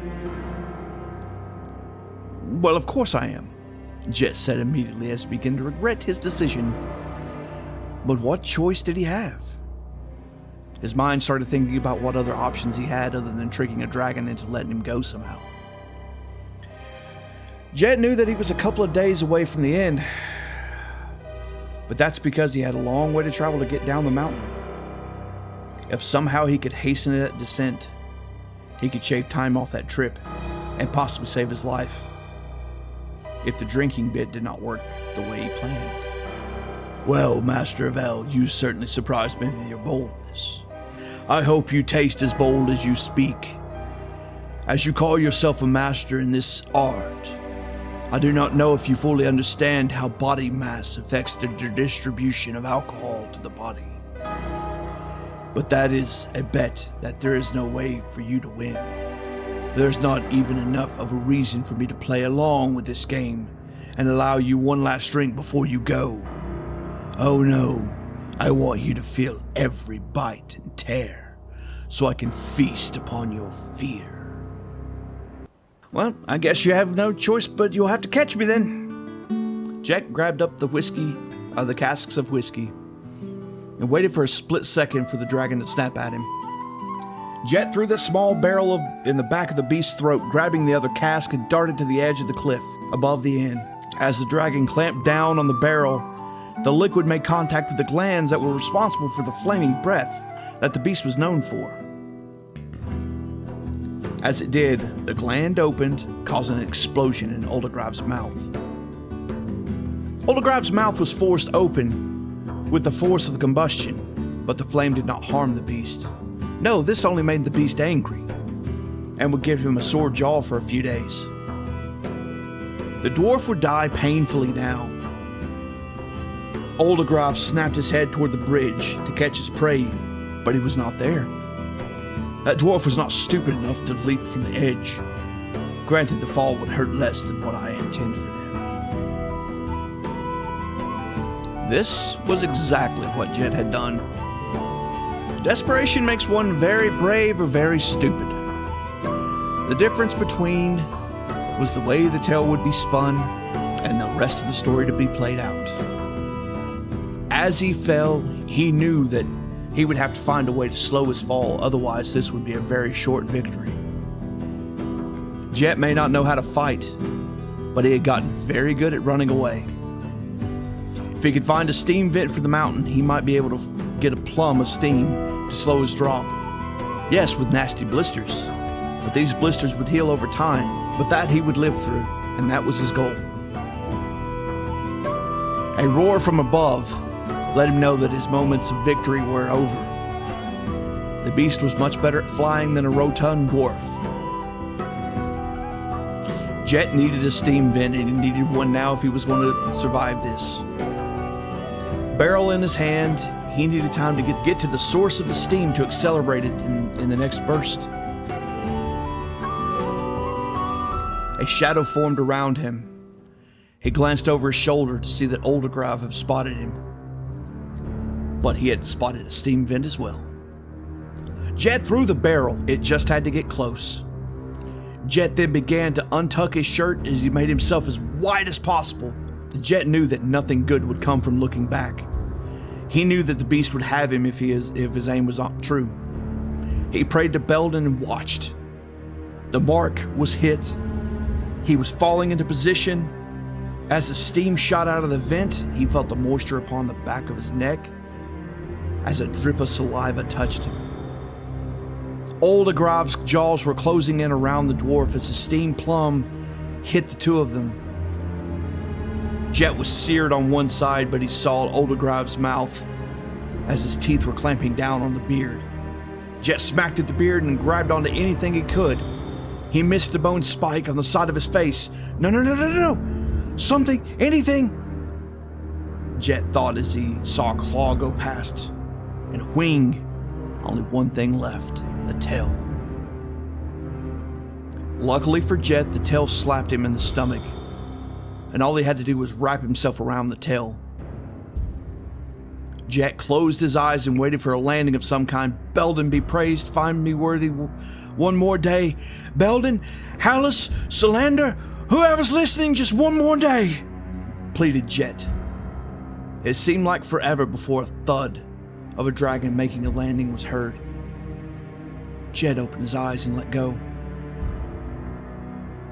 Well, of course I am, Jet said immediately as he began to regret his decision. But what choice did he have? His mind started thinking about what other options he had other than tricking a dragon into letting him go somehow. Jet knew that he was a couple of days away from the end, but that's because he had a long way to travel to get down the mountain. If somehow he could hasten that descent, he could shave time off that trip and possibly save his life, if the drinking bit did not work the way he planned. Well, Master of Ale, you certainly surprised me with your boldness. I hope you taste as bold as you speak. As you call yourself a master in this art, I do not know if you fully understand how body mass affects the distribution of alcohol to the body. But that is a bet that there is no way for you to win. There's not even enough of a reason for me to play along with this game and allow you one last drink before you go. Oh no, I want you to feel every bite and tear, so I can feast upon your fear. Well, I guess you have no choice, but you'll have to catch me then. Jack grabbed up the casks of whiskey, and waited for a split second for the dragon to snap at him. Jet threw the small barrel in the back of the beast's throat, grabbing the other cask, and darted to the edge of the cliff above the inn. As the dragon clamped down on the barrel, the liquid made contact with the glands that were responsible for the flaming breath that the beast was known for. As it did, the gland opened, causing an explosion in Oldigrave's mouth. Oldigrave's mouth was forced open, with the force of the combustion, but the flame did not harm the beast. No, this only made the beast angry, and would give him a sore jaw for a few days. The dwarf would die painfully now. Oldigrave snapped his head toward the bridge to catch his prey, but he was not there. That dwarf was not stupid enough to leap from the edge. Granted, the fall would hurt less than what I intend for them. This was exactly what Jet had done. Desperation makes one very brave or very stupid. The difference between was the way the tale would be spun and the rest of the story to be played out. As he fell, he knew that he would have to find a way to slow his fall, otherwise this would be a very short victory. Jet may not know how to fight, but he had gotten very good at running away. If he could find a steam vent for the mountain, he might be able to get a plum of steam to slow his drop. Yes, with nasty blisters, but these blisters would heal over time, but that he would live through, and that was his goal. A roar from above let him know that his moments of victory were over. The beast was much better at flying than a rotund dwarf. Jet needed a steam vent, and he needed one now if he was going to survive this. Barrel in his hand, he needed time to get to the source of the steam to accelerate it in the next burst. A shadow formed around him. He glanced over his shoulder to see that Oldigrave had spotted him. But he had spotted a steam vent as well. Jet threw the barrel, it just had to get close. Jet then began to untuck his shirt as he made himself as wide as possible. Jet knew that nothing good would come from looking back. He knew that the beast would have him if his aim was not true. He prayed to Belden and watched. The mark was hit. He was falling into position. As the steam shot out of the vent, he felt the moisture upon the back of his neck as a drip of saliva touched him. Oldigrave's jaws were closing in around the dwarf as the steam plum hit the two of them. Jet was seared on one side, but he saw Oldigrave's mouth as his teeth were clamping down on the beard. Jet smacked at the beard and grabbed onto anything he could. He missed a bone spike on the side of his face. No. Something, anything. Jet thought as he saw a claw go past. And a wing. Only one thing left, the tail. Luckily for Jet, the tail slapped him in the stomach. And all he had to do was wrap himself around the tail. Jet closed his eyes and waited for a landing of some kind. Belden be praised, find me worthy one more day. Belden, Hallis, Solander, whoever's listening, just one more day, pleaded Jet. It seemed like forever before a thud of a dragon making a landing was heard. Jet opened his eyes and let go.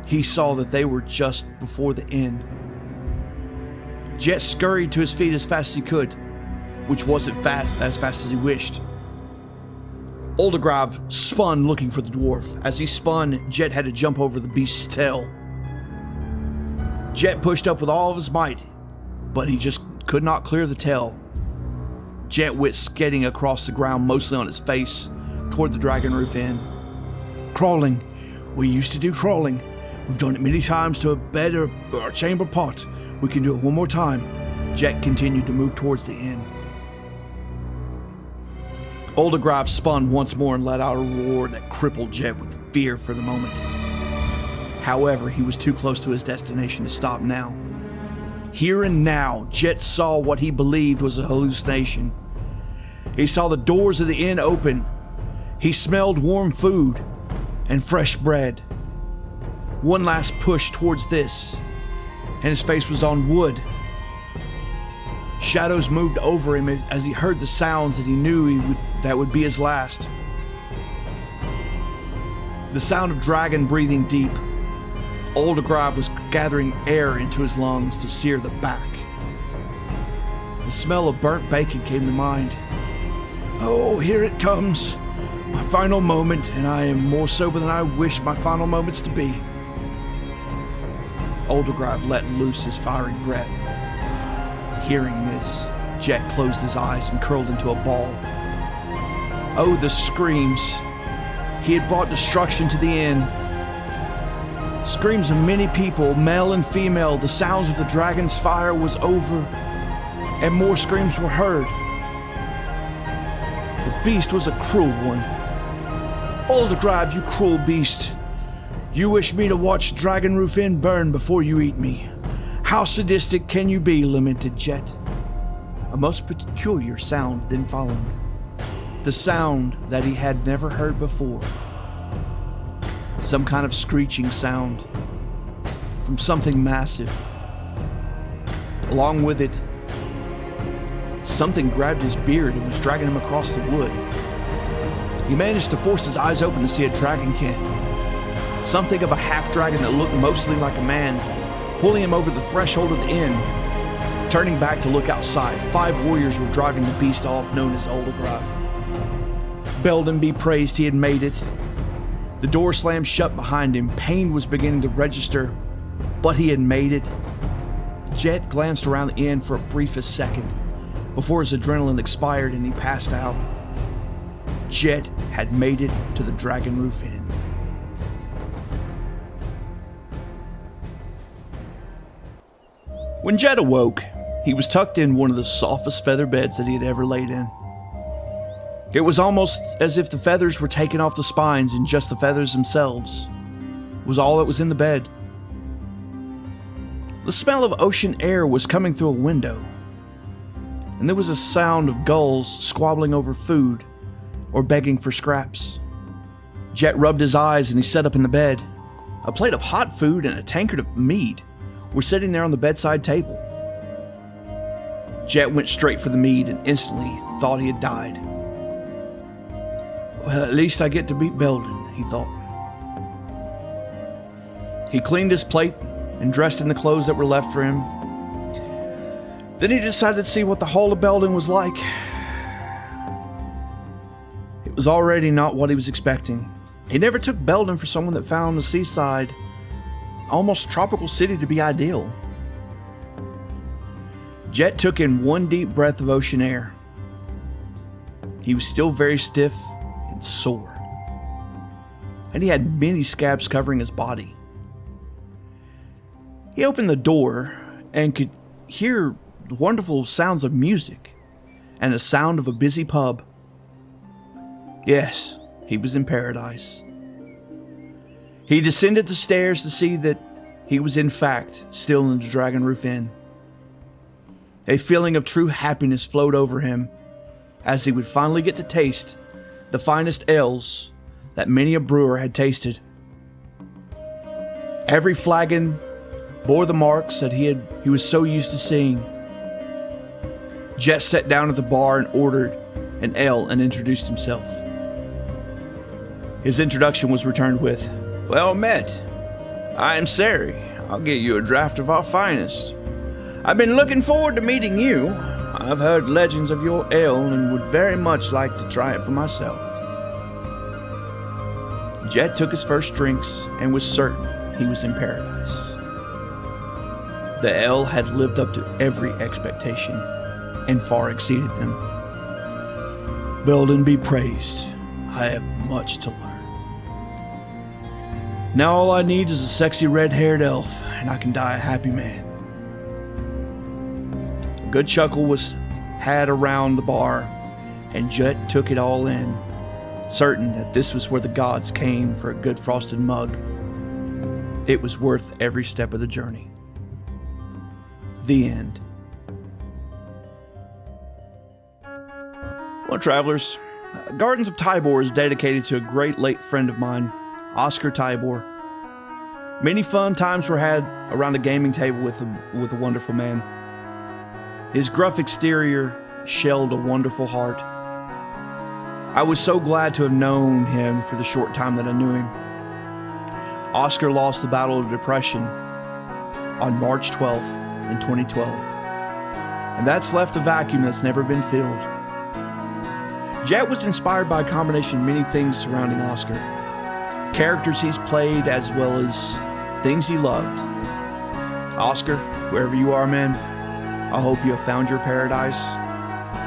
He saw that they were just before the inn. Jet scurried to his feet as fast as he could, which wasn't as fast as he wished. Oldigrave spun looking for the dwarf. As he spun, Jet had to jump over the beast's tail. Jet pushed up with all of his might, but he just could not clear the tail. Jet went skidding across the ground, mostly on its face, toward the Dragon Roof Inn. Crawling. We used to do crawling. We've done it many times to a bed or a chamber pot. We can do it one more time. Jet continued to move towards the inn. Oldigrave spun once more and let out a roar that crippled Jet with fear for the moment. However, he was too close to his destination to stop now. Here and now, Jet saw what he believed was a hallucination. He saw the doors of the inn open. He smelled warm food and fresh bread. One last push towards this, and his face was on wood. Shadows moved over him as he heard the sounds that he knew that would be his last. The sound of dragon breathing deep. Oldigrave was gathering air into his lungs to sear the back. The smell of burnt bacon came to mind. Oh, here it comes. My final moment, and I am more sober than I wish my final moments to be. Oldigrave let loose his fiery breath. Hearing this, Jet closed his eyes and curled into a ball. Oh, the screams. He had brought destruction to the inn. Screams of many people, male and female. The sounds of the dragon's fire was over, and more screams were heard. The beast was a cruel one. Oldigrave, you cruel beast. You wish me to watch Dragon Roof Inn burn before you eat me. How sadistic can you be, lamented Jet. A most peculiar sound then followed. The sound that he had never heard before. Some kind of screeching sound from something massive. Along with it, something grabbed his beard and was dragging him across the wood. He managed to force his eyes open to see a dragonkin. Something of a half-dragon that looked mostly like a man, pulling him over the threshold of the inn. Turning back to look outside, 5 warriors were driving the beast off, known as Oldigrave. Belden be praised, he had made it. The door slammed shut behind him. Pain was beginning to register, but he had made it. Jet glanced around the inn for a briefest second before his adrenaline expired and he passed out. Jet had made it to the Dragon Roof Inn. When Jet awoke, he was tucked in one of the softest feather beds that he had ever laid in. It was almost as if the feathers were taken off the spines and just the feathers themselves was all that was in the bed. The smell of ocean air was coming through a window, and there was a sound of gulls squabbling over food or begging for scraps. Jet rubbed his eyes and he sat up in the bed. A plate of hot food and a tankard of mead were sitting there on the bedside table. Jet went straight for the mead and instantly thought he had died. Well, at least I get to beat Belden, he thought. He cleaned his plate and dressed in the clothes that were left for him. Then he decided to see what the whole of Belden was like. It was already not what he was expecting. He never took Belden for someone that found the seaside, almost tropical city to be ideal. Jet took in one deep breath of ocean air. He was still very stiff and sore, and he had many scabs covering his body. He opened the door and could hear the wonderful sounds of music and the sound of a busy pub. Yes, he was in paradise. He descended the stairs to see that he was in fact still in the Dragon Roof Inn. A feeling of true happiness flowed over him as he would finally get to taste the finest ales that many a brewer had tasted. Every flagon bore the marks that he was so used to seeing. Jet sat down at the bar and ordered an ale and introduced himself. His introduction was returned with, "Well met. I am Ceri. I'll get you a draft of our finest. I've been looking forward to meeting you. I've heard legends of your ale and would very much like to try it for myself." Jet took his first drinks and was certain he was in paradise. The ale had lived up to every expectation and far exceeded them. Belden be praised. I have much to learn. Now all I need is a sexy red-haired elf, and I can die a happy man. A good chuckle was had around the bar, and Jet took it all in, certain that this was where the gods came for a good frosted mug. It was worth every step of the journey. The end. Well, travelers, Gardens of Tibor is dedicated to a great late friend of mine, Oscar Tibor. Many fun times were had around a gaming table with a wonderful man. His gruff exterior shelled a wonderful heart. I was so glad to have known him for the short time that I knew him. Oscar lost the battle of depression on March 12th in 2012, and that's left a vacuum that's never been filled. Jet was inspired by a combination of many things surrounding Oscar. Characters he's played as well as things he loved. Oscar, wherever you are, man, I hope you have found your paradise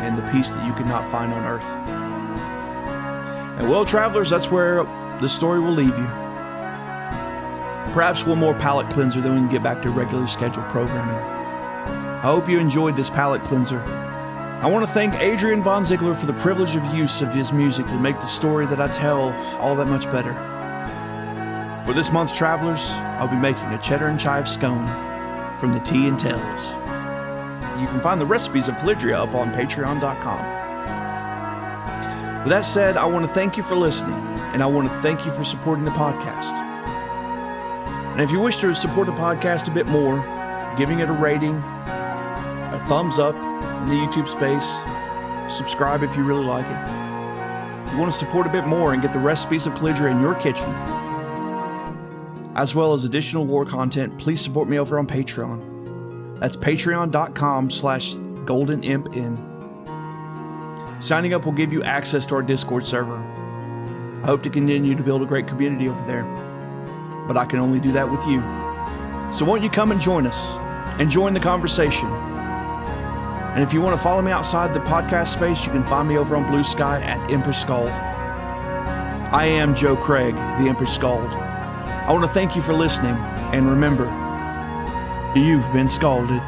and the peace that you could not find on earth. And well, travelers, that's where the story will leave you. Perhaps one more palate cleanser, then we can get back to regularly scheduled programming. I hope you enjoyed this palate cleanser. I want to thank Adrian Von Ziegler for the privilege of use of his music to make the story that I tell all that much better. For this month's travelers, I'll be making a cheddar and chive scone from the Tea and Tells. You can find the recipes of Calidria up on patreon.com. With that said, I want to thank you for listening, and I want to thank you for supporting the podcast. And if you wish to support the podcast a bit more, giving it a rating, a thumbs up in the YouTube space, subscribe if you really like it. If you want to support a bit more and get the recipes of Calidria in your kitchen, as well as additional lore content, please support me over on Patreon. That's patreon.com/goldenImpN. Signing up will give you access to our Discord server. I hope to continue to build a great community over there, but I can only do that with you. So won't you come and join us and join the conversation? And if you want to follow me outside the podcast space, you can find me over on Blue Sky at Emperor Scald. I am Joe Craig, the Emperor Scald. I want to thank you for listening, and remember, you've been scalded.